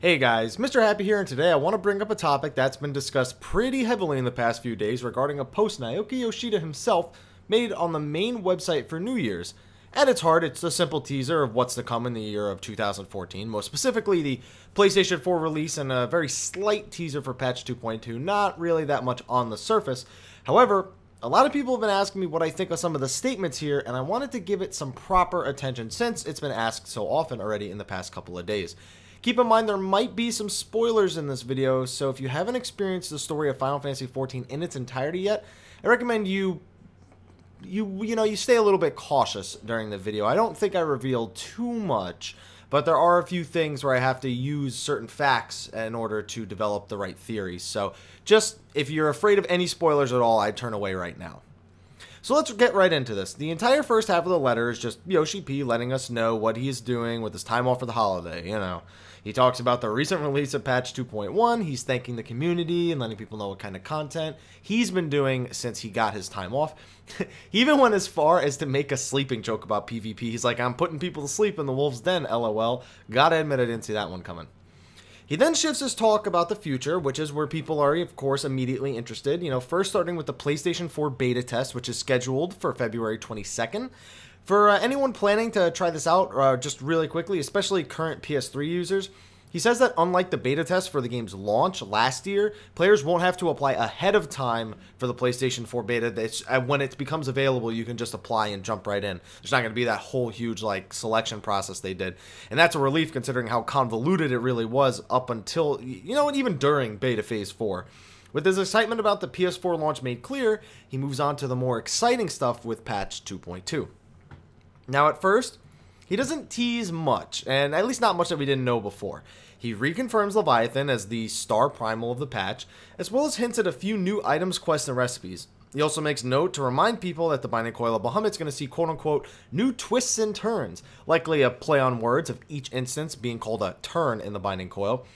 Hey guys, Mrhappy here, and today I want to bring up a topic that's been discussed pretty heavily in the past few days regarding a post Naoki Yoshida himself made on the main website for New Year's. At its heart, it's a simple teaser of what's to come in the year of 2014, most specifically the PlayStation 4 release and a very slight teaser for patch 2.2, not really that much on the surface. However, a lot of people have been asking me what I think of some of the statements here, and I wanted to give it some proper attention since it's been asked so often already in the past couple of days. Keep in mind there might be some spoilers in this video, so if you haven't experienced the story of Final Fantasy XIV in its entirety yet, I recommend you stay a little bit cautious during the video. I don't think I revealed too much, but there are a few things where I have to use certain facts in order to develop the right theories. So just, if you're afraid of any spoilers at all, I'd turn away right now. So let's get right into this. The entire first half of the letter is just Yoshi-P letting us know what he is doing with his time off for the holiday, you know. He talks about the recent release of patch 2.1, he's thanking the community and letting people know what kind of content he's been doing since he got his time off. He even went as far as to make a sleeping joke about PvP. He's like, I'm putting people to sleep in the Wolf's Den, LOL. Gotta admit I didn't see that one coming. He then shifts his talk about the future, which is where people are, of course, immediately interested. You know, first starting with the PlayStation 4 beta test, which is scheduled for February 22nd. For anyone planning to try this out, just really quickly, especially current PS3 users, he says that unlike the beta test for the game's launch last year, players won't have to apply ahead of time for the PlayStation 4 beta. When it becomes available, you can just apply and jump right in. There's not going to be that whole huge selection process they did. And that's a relief considering how convoluted it really was up until, even during beta phase 4. With his excitement about the PS4 launch made clear, he moves on to the more exciting stuff with patch 2.2. Now at first, he doesn't tease much, and at least not much that we didn't know before. He reconfirms Leviathan as the star primal of the patch, as well as hints at a few new items, quests, and recipes. He also makes note to remind people that the Binding Coil of Bahamut's going to see quote-unquote new twists and turns, likely a play on words of each instance being called a turn in the Binding Coil.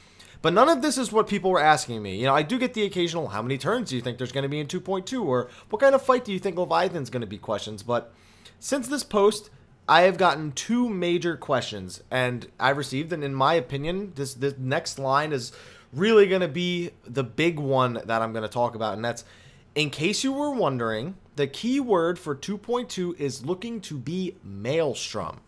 But none of this is what people were asking me. I do get the occasional, how many turns do you think there's going to be in 2.2, or what kind of fight do you think Leviathan's going to be questions, but since this post, I have gotten two major questions, and I've received, and in my opinion, this next line is really going to be the big one that I'm going to talk about, and that's, in case you were wondering, the key word for 2.2 is looking to be Maelstrom.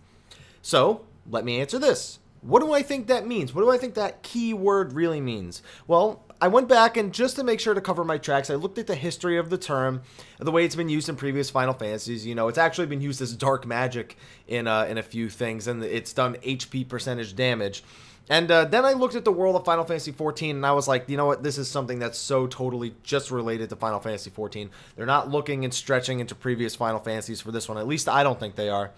So, let me answer this. What do I think that means? What do I think that key word really means? Well, I went back and just to make sure to cover my tracks, I looked at the history of the term, the way it's been used in previous Final Fantasies. It's actually been used as dark magic in a few things, and it's done HP percentage damage. And then I looked at the world of Final Fantasy XIV, and I was like, you know what, this is something that's so totally just related to Final Fantasy XIV. They're not looking and stretching into previous Final Fantasies for this one. At least I don't think they are.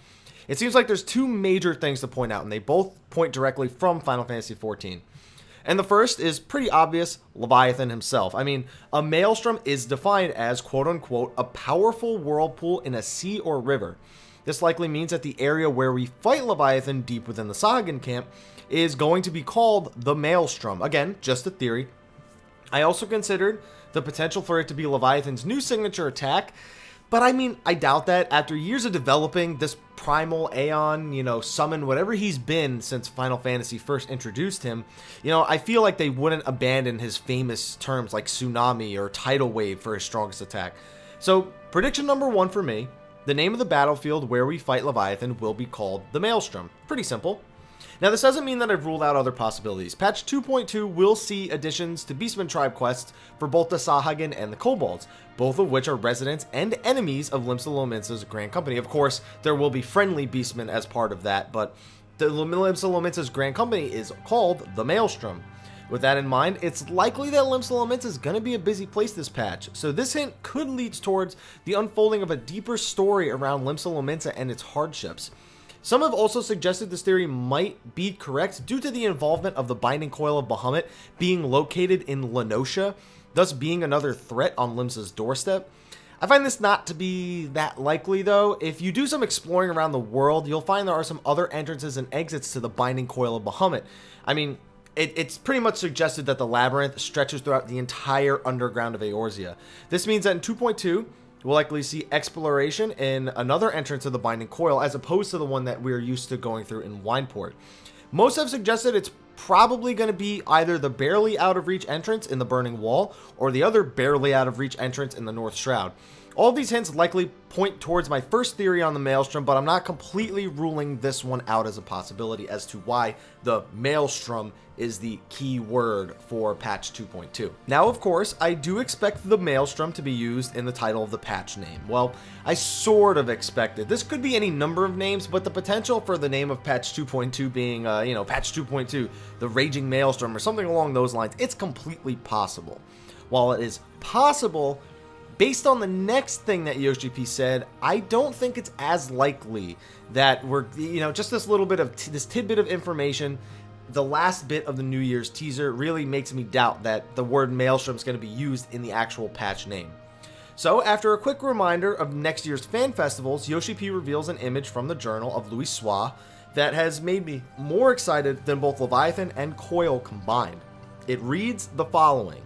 It seems like there's two major things to point out, and they both point directly from Final Fantasy XIV. And the first is pretty obvious, Leviathan himself. I mean, a Maelstrom is defined as, quote-unquote, a powerful whirlpool in a sea or river. This likely means that the area where we fight Leviathan deep within the Sahagin camp is going to be called the Maelstrom. Again, just a theory. I also considered the potential for it to be Leviathan's new signature attack, but I mean, I doubt that. After years of developing this primal Aeon, summon, whatever he's been since Final Fantasy first introduced him, I feel like they wouldn't abandon his famous terms like Tsunami or Tidal Wave for his strongest attack. So, prediction number one for me, the name of the battlefield where we fight Leviathan will be called the Maelstrom. Pretty simple. Now, this doesn't mean that I've ruled out other possibilities. Patch 2.2 will see additions to Beastman Tribe quests for both the Sahagin and the Kobolds, both of which are residents and enemies of Limsa Lominsa's Grand Company. Of course, there will be friendly Beastmen as part of that, but the Limsa Lominsa's Grand Company is called the Maelstrom. With that in mind, it's likely that Limsa Lominsa is going to be a busy place this patch, so this hint could lead towards the unfolding of a deeper story around Limsa Lominsa and its hardships. Some have also suggested this theory might be correct due to the involvement of the Binding Coil of Bahamut being located in Lenosha, thus being another threat on Limsa's doorstep. I find this not to be that likely though. If you do some exploring around the world, you'll find there are some other entrances and exits to the Binding Coil of Bahamut. I mean, it's pretty much suggested that the labyrinth stretches throughout the entire underground of Eorzea. This means that in 2.2, we'll likely see exploration in another entrance of the Binding Coil as opposed to the one that we're used to going through in Wineport. Most have suggested it's probably going to be either the barely out of reach entrance in the Burning Wall or the other barely out of reach entrance in the North Shroud. All of these hints likely point towards my first theory on the Maelstrom, but I'm not completely ruling this one out as a possibility as to why the Maelstrom is the key word for patch 2.2. Now, of course, I do expect the Maelstrom to be used in the title of the patch name. Well, I sort of expected. This could be any number of names, but the potential for the name of patch 2.2 being, patch 2.2, the Raging Maelstrom or something along those lines, it's completely possible. While it is possible, based on the next thing that Yoshi-P said, I don't think it's as likely that we're, just this little bit of this tidbit of information, the last bit of the New Year's teaser really makes me doubt that the word Maelstrom is going to be used in the actual patch name. So, after a quick reminder of next year's fan festivals, Yoshi-P reveals an image from the journal of Louis Soir that has made me more excited than both Leviathan and Coil combined. It reads the following: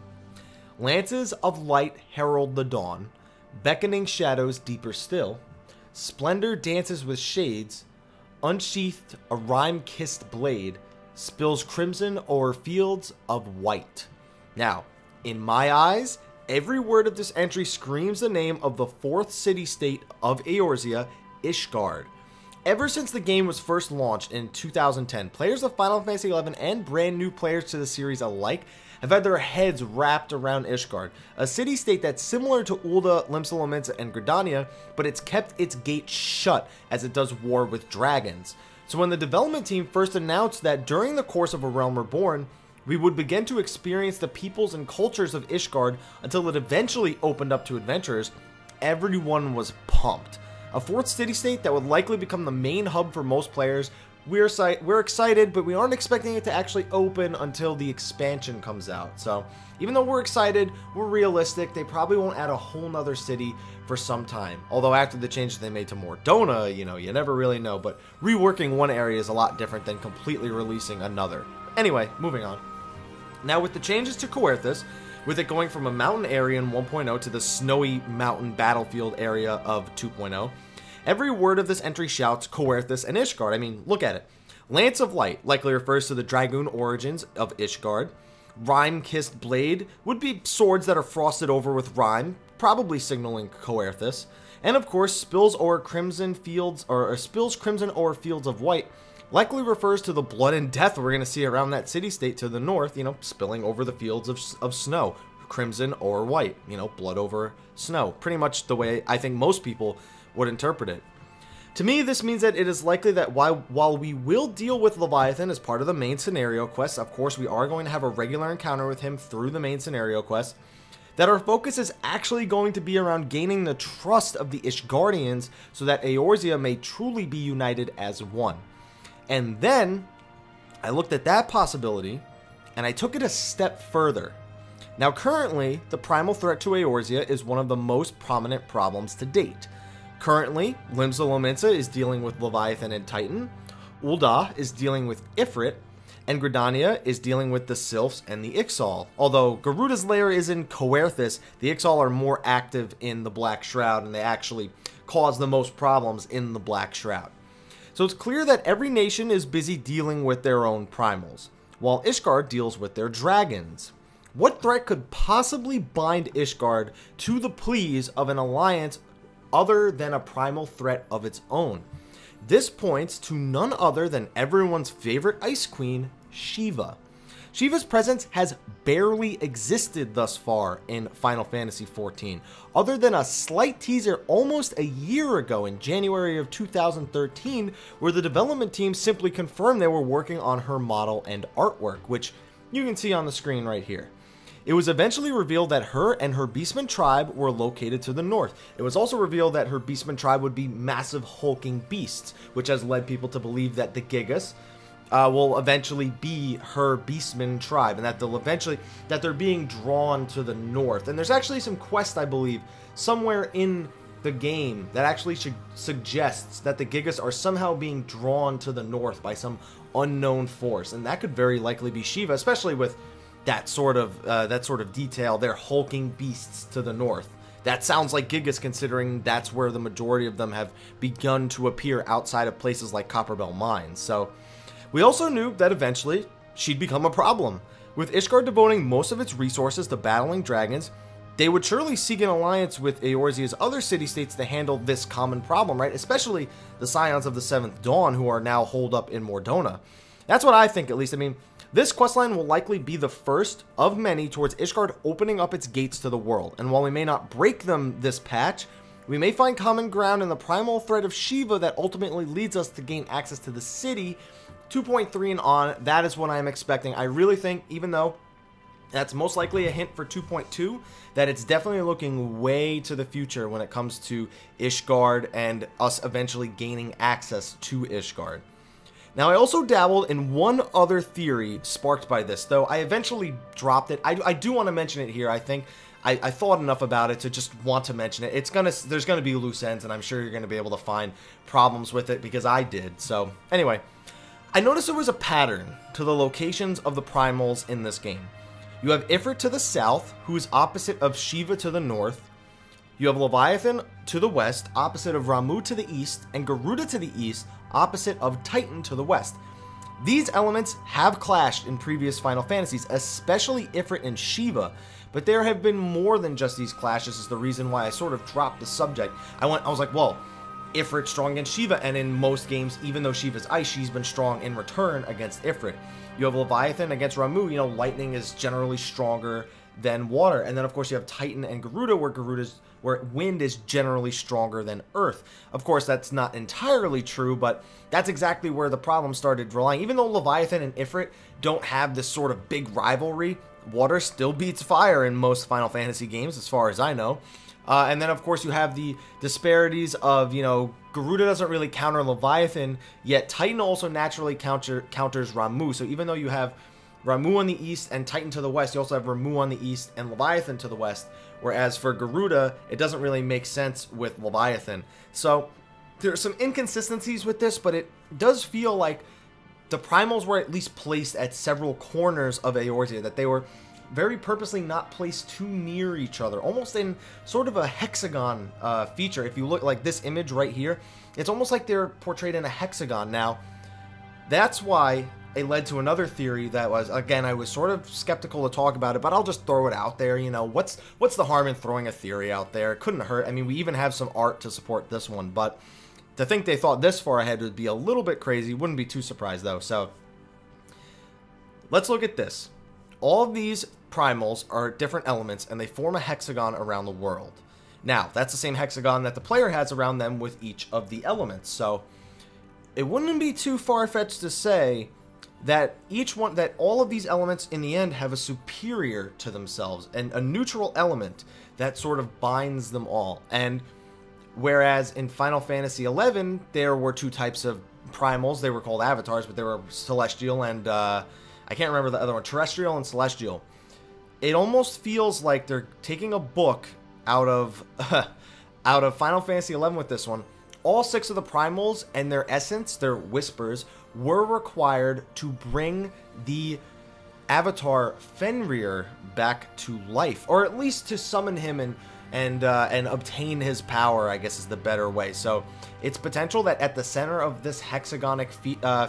Lances of light herald the dawn, beckoning shadows deeper still. Splendor dances with shades, unsheathed a rime-kissed blade, spills crimson o'er fields of white. Now, in my eyes, every word of this entry screams the name of the fourth city-state of Eorzea, Ishgard. Ever since the game was first launched in 2010, players of Final Fantasy XI and brand new players to the series alike have had their heads wrapped around Ishgard, a city-state that's similar to Ul'dah, Limsa-Lominsa, and Gridania, but it's kept its gates shut as it does war with dragons. So when the development team first announced that during the course of A Realm Reborn, we would begin to experience the peoples and cultures of Ishgard until it eventually opened up to adventurers, everyone was pumped. A fourth city-state that would likely become the main hub for most players. We're excited, but we aren't expecting it to actually open until the expansion comes out. So, even though we're excited, we're realistic. They probably won't add a whole nother city for some time. Although after the changes they made to Mordona, you never really know. But reworking one area is a lot different than completely releasing another. Anyway, moving on. Now, with the changes to Coerthas, with it going from a mountain area in 1.0 to the snowy mountain battlefield area of 2.0, every word of this entry shouts Coerthas and Ishgard. I mean, look at it. Lance of Light likely refers to the dragoon origins of Ishgard. Rime-kissed blade would be swords that are frosted over with rime, probably signaling Coerthas. And of course, spills crimson o'er fields of white likely refers to the blood and death we're going to see around that city-state to the north, spilling over the fields of snow. Crimson or white, blood over snow. Pretty much the way I think most people would interpret it. To me, this means that it is likely that while we will deal with Leviathan as part of the main scenario quest, of course we are going to have a regular encounter with him through the main scenario quest, that our focus is actually going to be around gaining the trust of the Ishgardians so that Eorzea may truly be united as one. And then, I looked at that possibility, and I took it a step further. Now currently, the primal threat to Eorzea is one of the most prominent problems to date. Currently, Limsa-Lominsa is dealing with Leviathan and Titan, Ul'dah is dealing with Ifrit, and Gridania is dealing with the Sylphs and the Ixal. Although Garuda's lair is in Coerthas, the Ixal are more active in the Black Shroud, and they actually cause the most problems in the Black Shroud. So it's clear that every nation is busy dealing with their own primals, while Ishgard deals with their dragons. What threat could possibly bind Ishgard to the pleas of an alliance other than a primal threat of its own? This points to none other than everyone's favorite Ice Queen, Shiva. Shiva's presence has barely existed thus far in Final Fantasy XIV, other than a slight teaser almost a year ago in January of 2013, where the development team simply confirmed they were working on her model and artwork, which you can see on the screen right here. It was eventually revealed that her and her Beastman tribe were located to the north. It was also revealed that her Beastman tribe would be massive hulking beasts, which has led people to believe that the Gigas will eventually be her Beastman tribe, and that they're being drawn to the north. And there's actually some quest, I believe, somewhere in the game that actually suggests that the Gigas are somehow being drawn to the north by some unknown force, and that could very likely be Shiva, especially with that sort of detail. They're hulking beasts to the north. That sounds like Gigas, considering that's where the majority of them have begun to appear outside of places like Copperbell Mines. So we also knew that eventually she'd become a problem. With Ishgard devoting most of its resources to battling dragons, they would surely seek an alliance with Eorzea's other city-states to handle this common problem, right? Especially the Scions of the Seventh Dawn, who are now holed up in Mordona. That's what I think, at least. I mean, this questline will likely be the first of many towards Ishgard opening up its gates to the world, and while we may not break them this patch, we may find common ground in the primal thread of Shiva that ultimately leads us to gain access to the city. 2.3 and on, that is what I'm expecting. I really think, even though that's most likely a hint for 2.2, that it's definitely looking way to the future when it comes to Ishgard and us eventually gaining access to Ishgard. Now, I also dabbled in one other theory sparked by this, though I eventually dropped it. I do want to mention it here. I think I thought enough about it to just want to mention it. There's gonna be loose ends, and I'm sure you're gonna be able to find problems with it because I did. So anyway, I noticed there was a pattern to the locations of the primals in this game. You have Ifrit to the south, who is opposite of Shiva to the north. You have Leviathan to the west, opposite of Ramu to the east, and Garuda to the east, opposite of Titan to the west. These elements have clashed in previous Final Fantasies, especially Ifrit and Shiva, but there have been more than just these clashes, is the reason why I sort of dropped the subject. I was like, well, Ifrit strong against Shiva, and in most games, even though Shiva's ice, she's been strong in return against Ifrit. You have Leviathan against Ramu, you know, lightning is generally stronger than water. And then, of course, you have Titan and Garuda, where wind is generally stronger than earth. Of course, that's not entirely true, but that's exactly where the problem started relying. Even though Leviathan and Ifrit don't have this sort of big rivalry, water still beats fire in most Final Fantasy games, as far as I know. And then, of course, you have the disparities of, you know, Garuda doesn't really counter Leviathan, yet Titan also naturally counters Ramu. So even though you have Ramu on the east and Titan to the west, you also have Ramu on the east and Leviathan to the west. Whereas for Garuda, it doesn't really make sense with Leviathan. So there are some inconsistencies with this, but it does feel like the primals were at least placed at several corners of Eorzea, that they were very purposely not placed too near each other, almost in sort of a hexagon feature. If you look like this image right here, it's almost like they're portrayed in a hexagon. Now, that's why it led to another theory that was, again, I was sort of skeptical to talk about it, but I'll just throw it out there. You know, what's the harm in throwing a theory out there? It couldn't hurt. I mean, we even have some art to support this one, but to think they thought this far ahead would be a little bit crazy. Wouldn't be too surprised, though. So let's look at this. All of these primals are different elements, and they form a hexagon around the world. Now, that's the same hexagon that the player has around them with each of the elements. So it wouldn't be too far-fetched to say that all of these elements in the end have a superior to themselves and a neutral element that sort of binds them all. And whereas in Final Fantasy XI, there were two types of primals. They were called avatars, but they were celestial and I can't remember the other one, terrestrial and celestial. It almost feels like they're taking a book out of Final Fantasy XI with this one. All 6 of the primals and their essence, their whispers, were required to bring the avatar Fenrir back to life, or at least to summon him and obtain his power, I guess is the better way. So it's potential that at the center of this hexagonic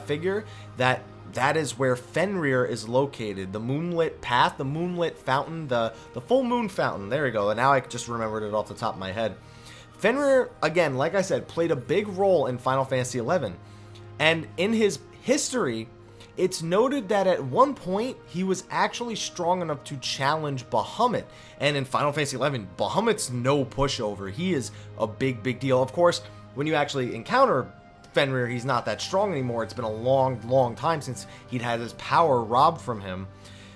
figure, that is where Fenrir is located. The moonlit path, the moonlit fountain, the full moon fountain. There we go. And now I just remembered it off the top of my head. Fenrir, again, like I said, played a big role in Final Fantasy XI. And in his history, it's noted that at one point, he was actually strong enough to challenge Bahamut. And in Final Fantasy XI, Bahamut's no pushover. He is a big, big deal. Of course, when you actually encounter Fenrir, he's not that strong anymore. It's been a long, long time since he'd had his power robbed from him.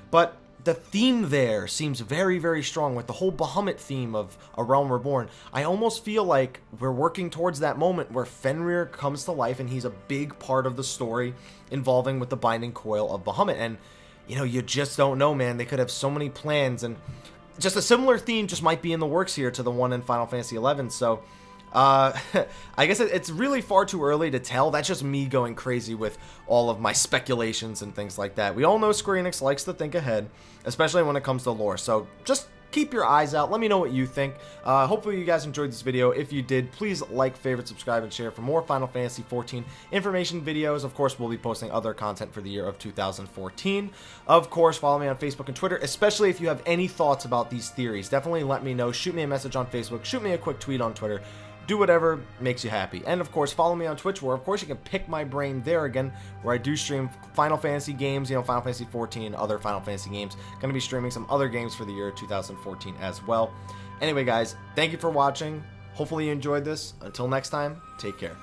But the theme there seems very, very strong with the whole Bahamut theme of A Realm Reborn. I almost feel like we're working towards that moment where Fenrir comes to life and he's a big part of the story involving with the binding coil of Bahamut. And, you know, you just don't know, man. They could have so many plans, and just a similar theme just might be in the works here to the one in Final Fantasy XI. So I guess it's really far too early to tell. That's just me going crazy with all of my speculations and things like that. We all know Square Enix likes to think ahead, especially when it comes to lore. So just keep your eyes out. Let me know what you think. Hopefully you guys enjoyed this video. If you did, please like, favorite, subscribe, and share for more Final Fantasy XIV information videos. Of course, we'll be posting other content for the year of 2014. Of course, follow me on Facebook and Twitter, especially if you have any thoughts about these theories. Definitely let me know. Shoot me a message on Facebook. Shoot me a quick tweet on Twitter. Do whatever makes you happy. And of course, follow me on Twitch, where of course you can pick my brain there again, where I do stream Final Fantasy games, Final Fantasy XIV, other Final Fantasy games. Gonna be streaming some other games for the year 2014 as well. Anyway, guys, thank you for watching. Hopefully you enjoyed this. Until next time, take care.